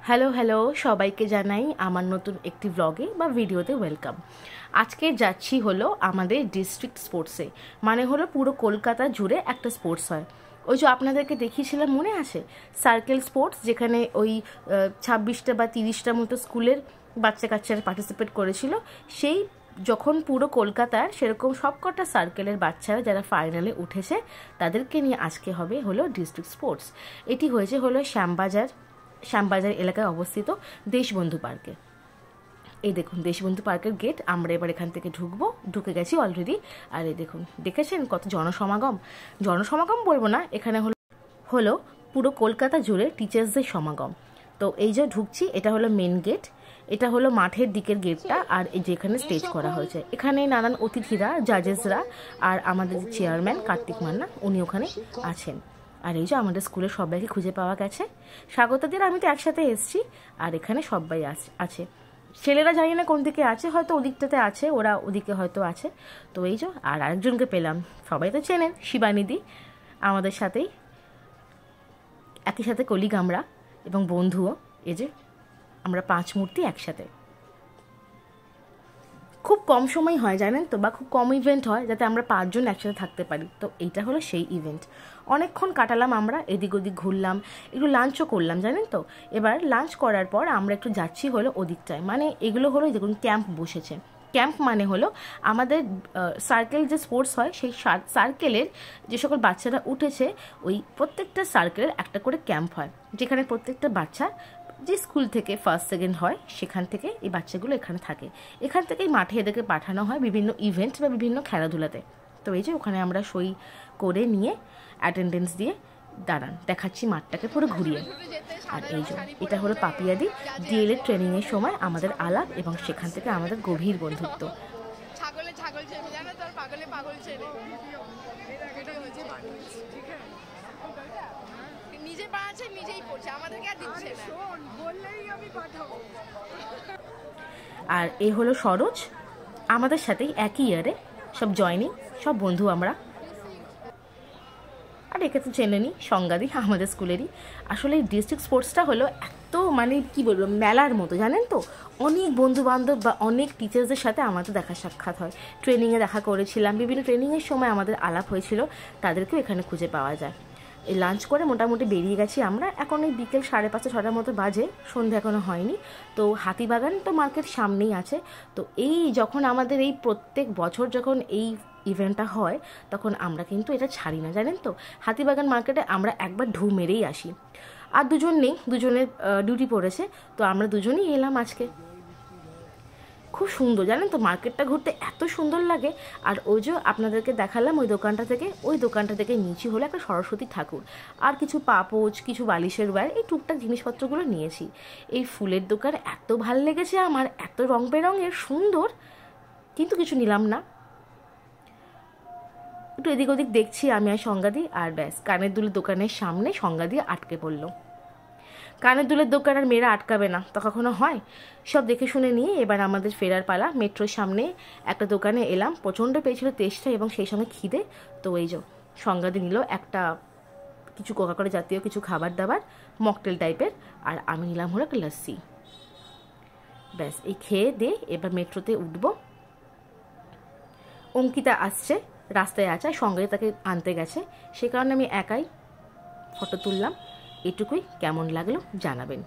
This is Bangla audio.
হ্যালো হ্যালো সবাইকে জানাই আমার নতুন একটি ব্লগে বা ভিডিওতে ওয়েলকাম। আজকে যাচ্ছি হলো আমাদের ডিস্ট্রিক্ট স্পোর্টসে, মানে হলো পুরো কলকাতা জুড়ে একটা স্পোর্টস হয়। ওই যে আপনাদেরকে দেখিয়েছিলাম মনে আছে, সার্কেল স্পোর্টস, যেখানে ওই 26টা বা 30টা মতো স্কুলের বাচ্চা কাচ্চারা পার্টিসিপেট করেছিল। সেই যখন পুরো কলকাতার সেরকম সবকটা সার্কেলের বাচ্চারা যারা ফাইনালে উঠেছে তাদেরকে নিয়ে আজকে হবে হলো ডিস্ট্রিক্ট স্পোর্টস। এটি হয়েছে হলো শ্যামবাজার এলাকায় অবস্থিত দেশবন্ধু পার্কে। এই দেখুন দেশবন্ধু পার্কের গেট। আমরা এবার এখান থেকে ঢুকে গেছি অলরেডি। আর এই দেখুন, দেখেছেন কত জনসমাগম বলবো না, এখানে হলো পুরো কলকাতা জুড়ে টিচার্সদের সমাগম। তো এই যে ঢুকছি, এটা হলো মেন গেট, এটা হলো মাঠের দিকের গেটটা। আর এই যেখানে স্টেজ করা হয়েছে, এখানে নানান অতিথিরা, জাজেসরা আর আমাদের চেয়ারম্যান কার্তিক মান্না উনি ওখানে আছেন। আর এই যে আমাদের স্কুলের সবাইকে খুঁজে পাওয়া গেছে। স্বাগতদের আমি তো একসাথে এসছি, আর এখানে সবাই আছে। ছেলেরা জানি না কোন দিকে আছে, হয়তো ওদিকটাতে আছে, ওরা ওদিকে হয়তো আছে। তো এই যে আর আরেকজনকে পেলাম, সবাই তো চেনেন, শিবানিদি আমাদের সাথেই, একই সাথে কলিগ আমরা এবং বন্ধুও। এই যে আমরা 5 মূর্তি একসাথে। খুব কম সময় হয় জানেন তো, বা খুব কম ইভেন্ট হয় যাতে আমরা 5 জন একসাথে থাকতে পারি। তো এইটা হলো সেই ইভেন্ট। অনেকক্ষণ কাটালাম আমরা, এদিক ওদিক ঘুরলাম, একটু লাঞ্চও করলাম জানেন তো। এবার লাঞ্চ করার পর আমরা একটু যাচ্ছি হলো ওদিকটায়, মানে এগুলো হলো দেখুন ক্যাম্প বসেছে। ক্যাম্প মানে হলো আমাদের সার্কেল যে স্পোর্টস হয়, সেই সার্কেলের যে সকল বাচ্চারা উঠেছে, ওই প্রত্যেকটা সার্কেলের একটা করে ক্যাম্প হয়, যেখানে প্রত্যেকটা বাচ্চা যে স্কুল থেকে ফার্স্ট সেকেন্ড হয় সেখান থেকে এই বাচ্চাগুলো এখানে থাকে। এখান থেকেই মাঠে এদেরকে পাঠানো হয় বিভিন্ন ইভেন্ট বা বিভিন্ন খেলাধুলাতে। তো এই যে ওখানে আমরা সই করে নিয়ে অ্যাটেন্ডেন্স দিয়ে দাঁড়ান, দেখাচ্ছি মাঠটাকে পুরো ঘুরিয়ে। আর এই যে এটা হলো পাপিয়াদি, ডিএলএড ট্রেনিংয়ের সময় আমাদের আলাপ এবং সেখান থেকে আমাদের গভীর বন্ধুত্ব। আর এ হলো সরোজ, আমাদের সাথেই একই ইয়ারে সব জয়নিং, সব বন্ধু আমরা। আর একে তো চেনেনি, সংজ্ঞাদি আমাদের স্কুলেরই। আসলে এই ডিস্ট্রিক্ট স্পোর্টসটা হলো এত, মানে কি বলবো, মেলার মতো জানেন তো। অনেক বন্ধু বান্ধব বা অনেক টিচার্সদের সাথে আমাদের দেখা সাক্ষাৎ হয়। ট্রেনিংয়ে দেখা করেছিলাম, বিভিন্ন ট্রেনিংয়ের সময় আমাদের আলাপ হয়েছিল, তাদেরকেও এখানে খুঁজে পাওয়া যায়। এই লাঞ্চ করে মোটামুটি বেরিয়ে গেছি আমরা। এখন এই বিকেল 5:30 6টার মতো বাজে, সন্ধে এখনও হয়নি। তো হাতিবাগান তো মার্কেট সামনেই আছে। তো এই যখন আমাদের এই প্রত্যেক বছর যখন এই ইভেন্টটা হয়, তখন আমরা কিন্তু এটা ছাড়ি না জানেন তো। হাতিবাগান মার্কেটে আমরা একবার ঢু মেরেই আসি। আর দুজন নেই, দুজনের ডিউটি পড়েছে, তো আমরা দুজনেই এলাম আজকে। খুব সুন্দর জানেন তো, মার্কেটটা ঘুরতে এত সুন্দর লাগে। আর ওই যে আপনাদেরকে দেখালাম ওই দোকানটা থেকে নিচে হলো একটা সরস্বতী ঠাকুর, আর কিছু পাপোচ, কিছু বালিশের ওয়্যার, এই টুকটাক জিনিসপত্রগুলো নিয়েছি। এই ফুলের দোকান এত ভাল লেগেছে আমার, এত রং বেরঙের সুন্দর, কিন্তু কিছু নিলাম না। একটু এদিক ওদিক দেখছি আমি আর সংজ্ঞাদি, আর ব্যাস কানের দুলের দোকানের সামনে সংজ্ঞাদি আটকে পড়লো। কানের দুলের দোকান আর মেয়েরা আটকাবে না, তা কখনো হয়। সব দেখে শুনে নিয়ে এবার আমাদের ফেরার পালা। মেট্রোর সামনে একটা দোকানে এলাম, প্রচণ্ড পেয়েছিল তেষ্টা এবং সেই সঙ্গে খিদে। তো এই যে সংজ্ঞাদি নিল একটা কিছু কোকাকোলা জাতীয় কিছু খাবার দাবার, মকটেল টাইপের, আর আমি নিলাম হলো একটা লস্যি। ব্যাস এই খেয়ে দে এবার মেট্রোতে উঠবো। অঙ্কিতা আসছে, রাস্তায় আছে, সঙ্গে তাকে আনতে গেছে, সে কারণে আমি একাই ফটো তুললাম। এটুকুই, কেমন লাগলো জানাবেন।